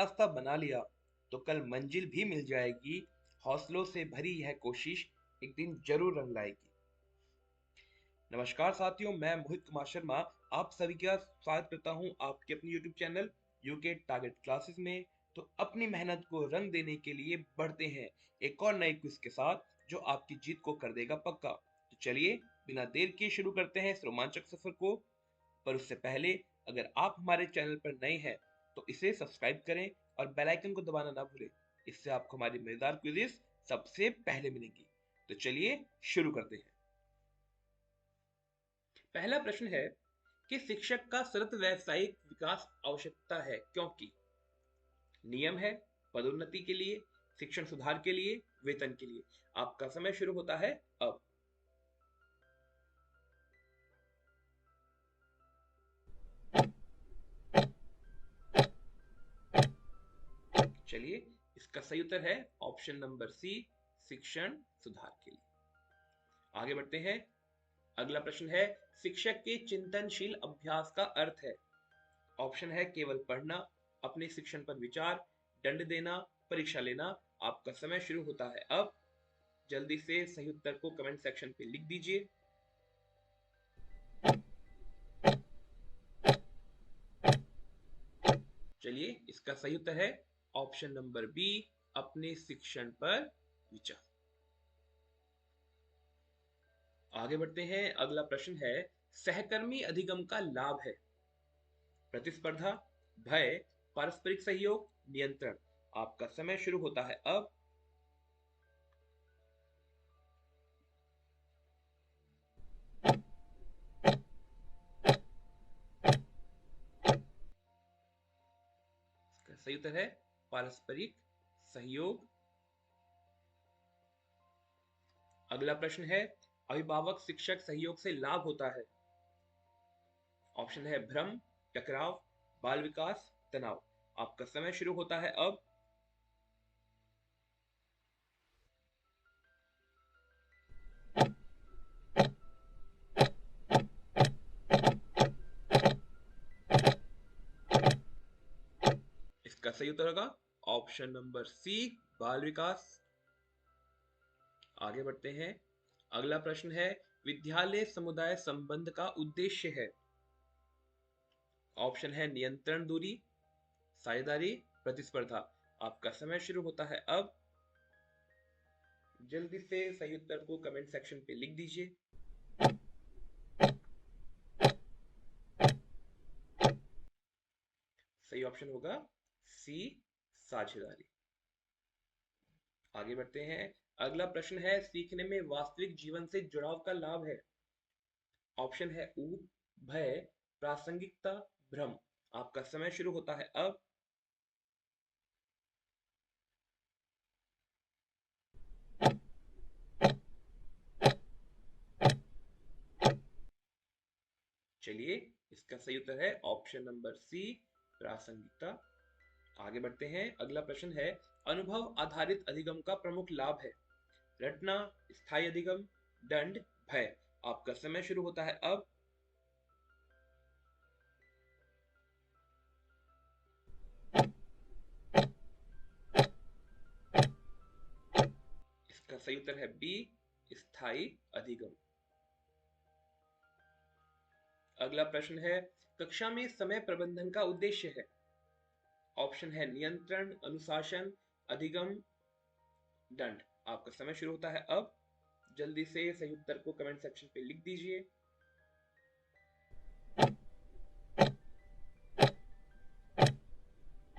रास्ता बना लिया तो कल मंजिल भी मिल जाएगी। हौसलों से भरी यह कोशिश एक दिन जरूर रंग लाएगी। नमस्कार साथियों, मैं मोहित कुमार शर्मा आप सभी का स्वागत करता हूं आपके अपने YouTube channel UK target classes में। तो अपनी मेहनत को रंग देने के लिए बढ़ते हैं एक और नए क्विज के साथ जो आपकी जीत को कर देगा पक्का। तो चलिए बिना देर किए शुरू करते हैं इस रोमांचक सफर को। पर उससे पहले अगर आप हमारे चैनल पर नए हैं तो इसे सब्सक्राइब करें और बेल आइकन को दबाना ना भूलें। इससे आपको हमारी मजेदार क्विज़ेस सबसे पहले मिलेंगी। तो चलिए शुरू करते हैं। पहला प्रश्न है कि शिक्षक का सतत व्यावसायिक विकास आवश्यकता है क्योंकि नियम है, पदोन्नति के लिए, शिक्षण सुधार के लिए, वेतन के लिए। आपका समय शुरू होता है अब। चलिए, इसका सही उत्तर है ऑप्शन नंबर सी, शिक्षण सुधार के लिए। आगे बढ़ते हैं। अगला प्रश्न है शिक्षक के चिंतनशील अभ्यास का अर्थ है। ऑप्शन है केवल पढ़ना, अपने शिक्षण पर विचार, दंड देना, परीक्षा लेना। आपका समय शुरू होता है अब। जल्दी से सही उत्तर को कमेंट सेक्शन पे लिख दीजिए। चलिए, इसका सही उत्तर है ऑप्शन नंबर बी, अपने शिक्षण पर विचार। आगे बढ़ते हैं। अगला प्रश्न है सहकर्मी अधिगम का लाभ है। प्रतिस्पर्धा, भय, पारस्परिक सहयोग, नियंत्रण। आपका समय शुरू होता है अब। इसका सही उत्तर है पारस्परिक सहयोग। अगला प्रश्न है अभिभावक शिक्षक सहयोग से लाभ होता है। ऑप्शन है भ्रम, टकराव, बाल विकास, तनाव। आपका समय शुरू होता है अब। इसका सही उत्तर होगा ऑप्शन नंबर सी, बाल विकास। आगे बढ़ते हैं। अगला प्रश्न है विद्यालय समुदाय संबंध का उद्देश्य है। ऑप्शन है नियंत्रण, दूरी, साझेदारी, प्रतिस्पर्धा। आपका समय शुरू होता है अब। जल्दी से सही उत्तर को कमेंट सेक्शन पे लिख दीजिए। सही ऑप्शन होगा सी, साझेदारी। आगे बढ़ते हैं। अगला प्रश्न है सीखने में वास्तविक जीवन से जुड़ाव का लाभ है। ऑप्शन है ऊब, भय, प्रासंगिकता, भ्रम। आपका समय शुरू होता है अब। चलिए, इसका सही उत्तर है ऑप्शन नंबर सी, प्रासंगिकता। आगे बढ़ते हैं। अगला प्रश्न है अनुभव आधारित अधिगम का प्रमुख लाभ है। रटना, स्थायी अधिगम, दंड, भय। आपका समय शुरू होता है अब। इसका सही उत्तर है बी, स्थायी अधिगम। अगला प्रश्न है कक्षा में समय प्रबंधन का उद्देश्य है। ऑप्शन है नियंत्रण, अनुशासन, अधिगम, दंड। आपका समय शुरू होता है अब। जल्दी से सही उत्तर को कमेंट सेक्शन पे लिख दीजिए।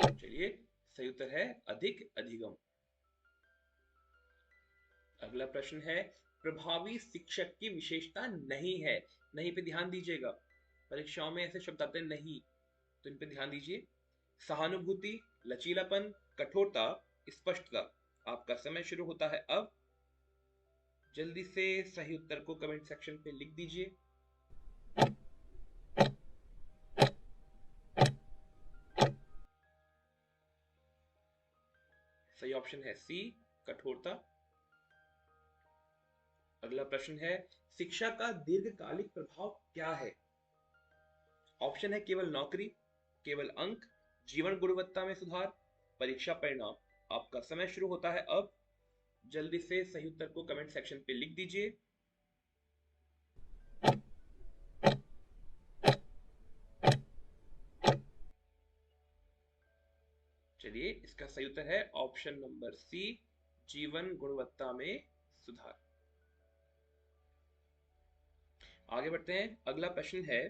चलिए, सही उत्तर है अधिक अधिगम। अगला प्रश्न है प्रभावी शिक्षक की विशेषता नहीं है। नहीं पे ध्यान दीजिएगा, परीक्षाओं में ऐसे शब्द आते हैं नहीं, तो इन पे ध्यान दीजिए। सहानुभूति, लचीलापन, कठोरता, स्पष्टता। आपका समय शुरू होता है अब। जल्दी से सही उत्तर को कमेंट सेक्शन पे लिख दीजिए। सही ऑप्शन है सी, कठोरता। अगला प्रश्न है शिक्षा का दीर्घकालिक प्रभाव क्या है। ऑप्शन है केवल नौकरी, केवल अंक, जीवन गुणवत्ता में सुधार, परीक्षा परिणाम। आपका समय शुरू होता है अब। जल्दी से सही उत्तर को कमेंट सेक्शन पे लिख दीजिए। चलिए, इसका सही उत्तर है ऑप्शन नंबर सी, जीवन गुणवत्ता में सुधार। आगे बढ़ते हैं। अगला प्रश्न है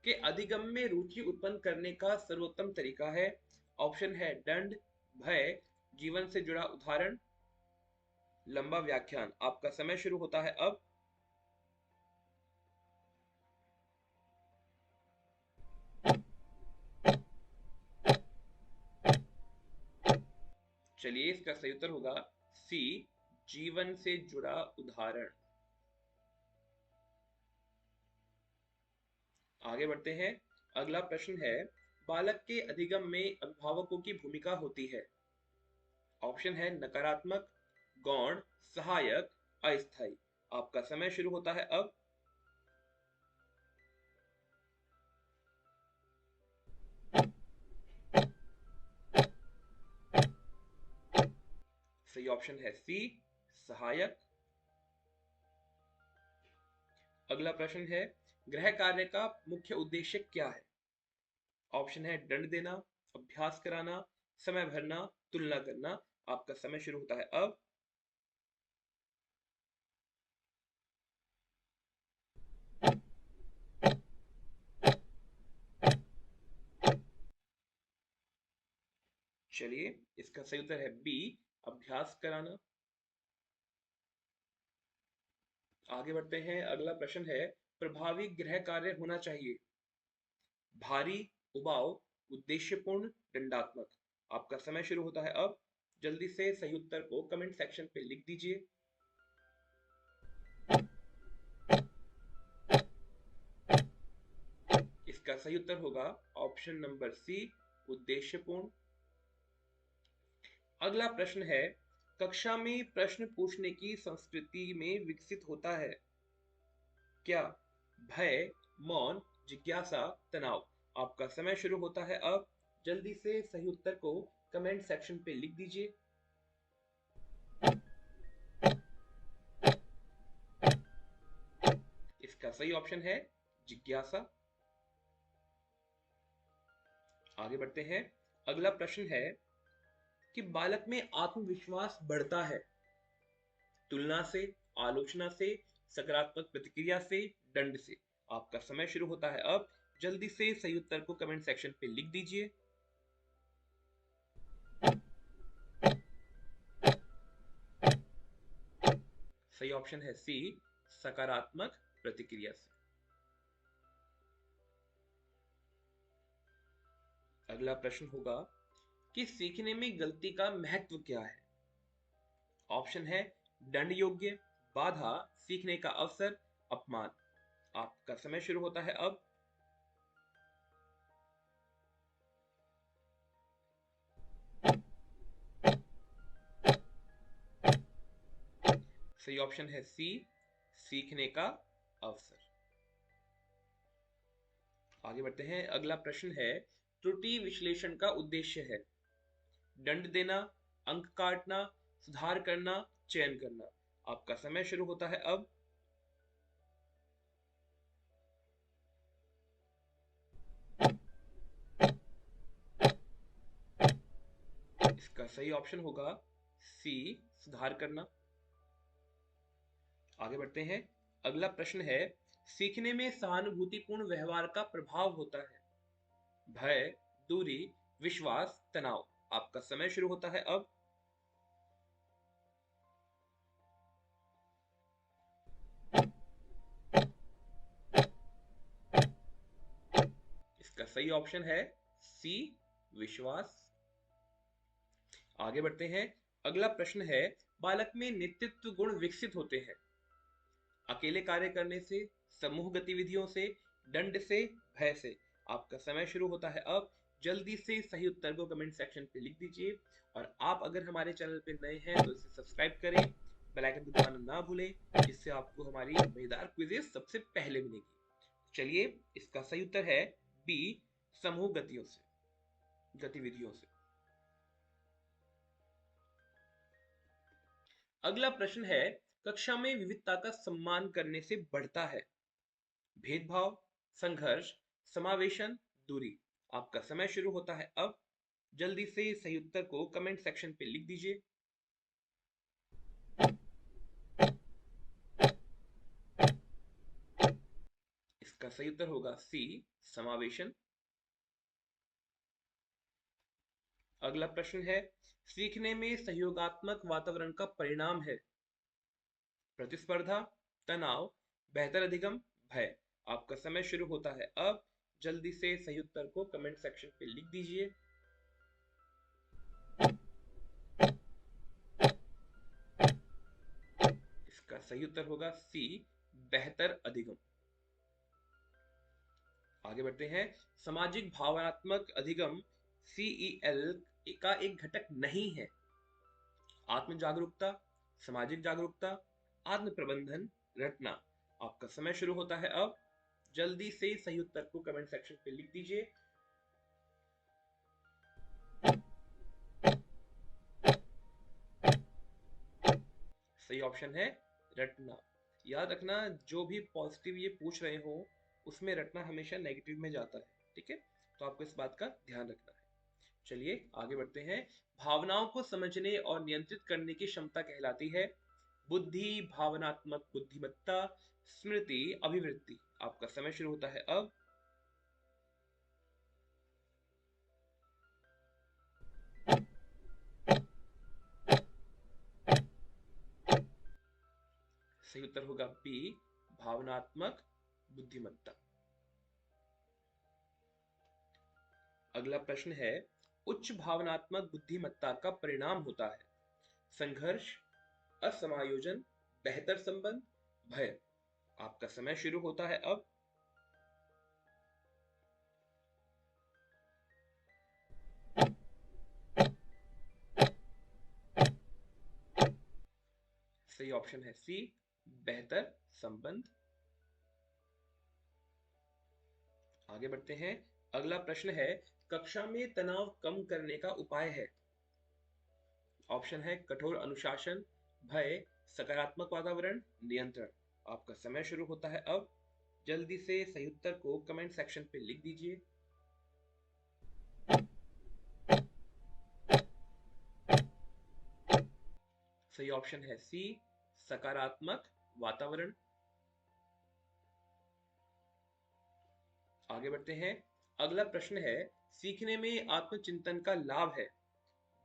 कि अधिगम में रुचि उत्पन्न करने का सर्वोत्तम तरीका है। ऑप्शन है दंड, भय, जीवन से जुड़ा उदाहरण, लंबा व्याख्यान। आपका समय शुरू होता है अब। चलिए, इसका सही उत्तर होगा सी, जीवन से जुड़ा उदाहरण। आगे बढ़ते हैं। अगला प्रश्न है, बालक के अधिगम में अभिभावकों की भूमिका होती है। ऑप्शन है नकारात्मक, गौण, सहायक, अस्थायी। आपका समय शुरू होता है अब। सही ऑप्शन है सी, सहायक। अगला प्रश्न है, गृह कार्य का मुख्य उद्देश्य क्या है। ऑप्शन है दंड देना, अभ्यास कराना, समय भरना, तुलना करना। आपका समय शुरू होता है अब। चलिए, इसका सही उत्तर है बी, अभ्यास कराना। आगे बढ़ते हैं। अगला प्रश्न है, प्रभावी गृह कार्य होना चाहिए। भारी, उबाऊ, उद्देश्यपूर्ण, दंडात्मक। आपका समय शुरू होता है अब। जल्दी से सही उत्तर को कमेंट सेक्शन पे लिख दीजिए। इसका सही उत्तर होगा ऑप्शन नंबर सी, उद्देश्यपूर्ण। अगला प्रश्न है, कक्षा में प्रश्न पूछने की संस्कृति में विकसित होता है क्या। भय, मौन, जिज्ञासा, तनाव। आपका समय शुरू होता है अब। जल्दी से सही उत्तर को कमेंट सेक्शन पे लिख दीजिए। इसका सही ऑप्शन है जिज्ञासा। आगे बढ़ते हैं। अगला प्रश्न है कि बालक में आत्मविश्वास बढ़ता है तुलना से, आलोचना से, सकारात्मक प्रतिक्रिया से, दंड से। आपका समय शुरू होता है अब। जल्दी से सही उत्तर को कमेंट सेक्शन पे लिख दीजिए। सही ऑप्शन है सी, सकारात्मक प्रतिक्रिया से। अगला प्रश्न होगा कि सीखने में गलती का महत्व क्या है। ऑप्शन है दंड योग्य, बाधा, सीखने का अवसर, अपमान। आपका समय शुरू होता है अब। सही ऑप्शन है सी, सीखने का अवसर। आगे बढ़ते हैं। अगला प्रश्न है, त्रुटि विश्लेषण का उद्देश्य है दंड देना, अंक काटना, सुधार करना, चयन करना। आपका समय शुरू होता है अब। इसका सही ऑप्शन होगा सी, सुधार करना। आगे बढ़ते हैं। अगला प्रश्न है, सीखने में सहानुभूतिपूर्ण व्यवहार का प्रभाव होता है भय, दूरी, विश्वास, तनाव। आपका समय शुरू होता है अब। इसका सही ऑप्शन है सी, विश्वास। आगे बढ़ते हैं। अगला प्रश्न है, बालक में नेतृत्व गुण विकसित होते हैं अकेले कार्य करने से, समूह गतिविधियों से, दंड से, भय से। आपका समय शुरू होता है अब। जल्दी से सही उत्तर को कमेंट सेक्शन पे लिख दीजिए। और आप अगर हमारे चैनल पे नए हैं तो इसे सब्सक्राइब करें, बेल आइकन को दबाना ना भूलें, जिससे आपको हमारी मजेदार क्विज़ेस सबसे पहले मिलेगी। चलिए, इसका सही उत्तर है बी, समूह गतियों से, गतिविधियों से। अगला प्रश्न है, कक्षा में विविधता का सम्मान करने से बढ़ता है भेदभाव, संघर्ष, समावेशन, दूरी। आपका समय शुरू होता है अब। जल्दी से सही उत्तर को कमेंट सेक्शन पे लिख दीजिए। इसका सही उत्तर होगा सी, समावेशन। अगला प्रश्न है, सीखने में सहयोगात्मक वातावरण का परिणाम है प्रतिस्पर्धा, तनाव, बेहतर अधिगम, भय। आपका समय शुरू होता है अब। जल्दी से सही उत्तर को कमेंट सेक्शन पे लिख दीजिए। इसका सही उत्तर होगा सी, बेहतर अधिगम। आगे बढ़ते हैं, सामाजिक भावनात्मक अधिगम CEL का एक घटक नहीं है आत्म जागरूकता, सामाजिक जागरूकता, आत्म प्रबंधन, रटना। आपका समय शुरू होता है अब। जल्दी से सही उत्तर को कमेंट सेक्शन पे लिख दीजिए। सही ऑप्शन है रटना। याद रखना, जो भी पॉजिटिव ये पूछ रहे हो उसमें रटना हमेशा नेगेटिव में जाता है, ठीक है? तो आपको इस बात का ध्यान रखना है। चलिए आगे बढ़ते हैं। भावनाओं को समझने और नियंत्रित करने की क्षमता कहलाती है बुद्धि, भावनात्मक बुद्धिमत्ता, स्मृति, अभिवृत्ति। आपका समय शुरू होता है अब। सही उत्तर होगा बी, भावनात्मक बुद्धिमत्ता। अगला प्रश्न है, उच्च भावनात्मक बुद्धिमत्ता का परिणाम होता है संघर्ष, असमायोजन, बेहतर संबंध, भय। आपका समय शुरू होता है अब। सही ऑप्शन है सी, बेहतर संबंध। आगे बढ़ते हैं। अगला प्रश्न है, कक्षा में तनाव कम करने का उपाय है। ऑप्शन है कठोर अनुशासन, भय, सकारात्मक वातावरण, नियंत्रण। आपका समय शुरू होता है अब। जल्दी से सही उत्तर को कमेंट सेक्शन पे लिख दीजिए। सही ऑप्शन है सी, सकारात्मक वातावरण। आगे बढ़ते हैं। अगला प्रश्न है, सीखने में आत्मचिंतन का लाभ है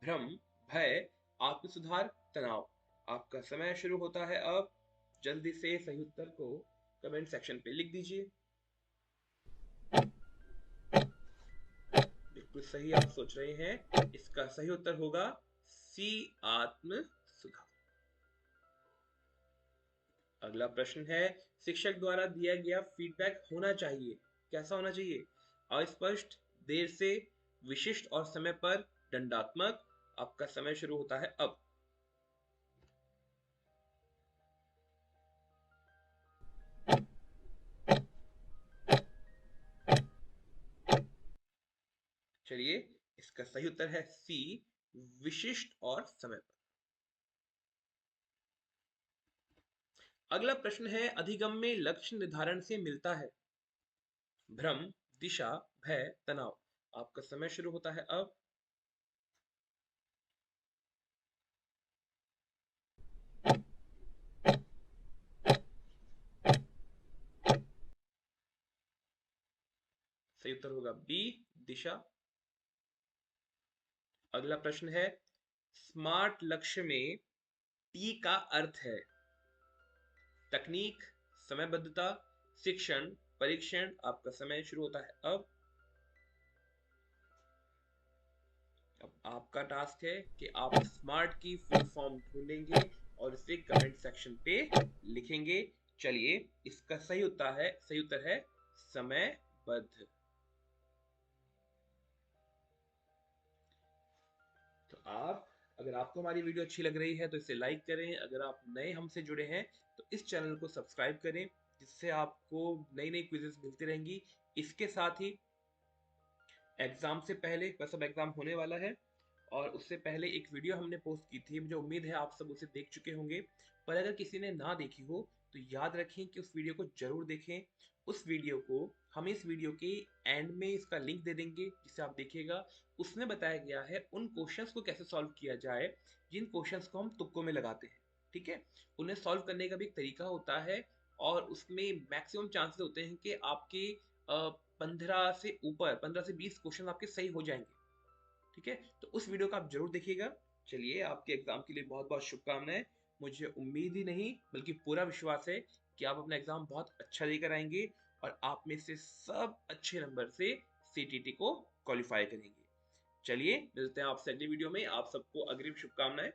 भ्रम, भय, आत्म सुधार, तनाव। आपका समय शुरू होता है अब। जल्दी से सही उत्तर को कमेंट सेक्शन पे लिख दीजिए। बिल्कुल सही आप सोच रहे हैं। इसका सही उत्तर होगा सी, आत्म सुधार। अगला प्रश्न है, शिक्षक द्वारा दिया गया फीडबैक होना चाहिए। कैसा होना चाहिए? अस्पष्ट, देर से, विशिष्ट और समय पर, दंडात्मक। आपका समय शुरू होता है अब। चलिए, इसका सही उत्तर है सी, विशिष्ट और समय पर। अगला प्रश्न है, अधिगम में लक्ष्य निर्धारण से मिलता है भ्रम, दिशा, भय, तनाव। आपका समय शुरू होता है अब। सही उत्तर होगा बी, दिशा। अगला प्रश्न है, स्मार्ट लक्ष्य में टी का अर्थ है तकनीक, समयबद्धता, शिक्षण, परीक्षण। आपका समय शुरू होता है अब। अब आपका टास्क है कि आप स्मार्ट की फुल फॉर्म ढूंढेंगे और इसे कमेंट सेक्शन पे लिखेंगे। चलिए, इसका सही उत्तर है समयबद्ध। तो अगर आपको हमारी वीडियो अच्छी लग रही है तो इसे लाइक करें। अगर आप नए हमसे जुड़े हैं तो इस चैनल को सब्सक्राइब करें, जिससे आपको नई नई क्विजेस मिलती रहेंगी। इसके साथ ही एग्जाम से पहले, वह सब एग्जाम होने वाला है, और उससे पहले एक वीडियो हमने पोस्ट की थी, मुझे उम्मीद है आप सब उसे देख चुके होंगे। पर अगर किसी ने ना देखी हो तो याद रखें कि उस वीडियो को जरूर देखें। उस वीडियो को हम इस वीडियो के एंड में इसका लिंक दे देंगे जिसे आप देखिएगा। उसमें बताया गया है उन क्वेश्चंस को कैसे सॉल्व किया जाए जिन क्वेश्चंस को हम तुक्कों में लगाते हैं। ठीक है, उन्हें सॉल्व करने का भी एक तरीका होता है और उसमें मैक्सिमम चांसेस होते हैं कि आपके 15 से 20 क्वेश्चन आपके सही हो जाएंगे। ठीक है, तो उस वीडियो को आप जरूर देखिएगा। चलिए, आपके एग्जाम के लिए बहुत बहुत शुभकामनाएं। मुझे उम्मीद ही नहीं बल्कि पूरा विश्वास है कि आप अपना एग्जाम बहुत अच्छा देकर आएंगे और आप में से सब अच्छे नंबर से सीटीटी को क्वालिफाई करेंगे। चलिए, मिलते हैं आपसे अगली वीडियो में। आप सबको अग्रिम शुभकामनाएं।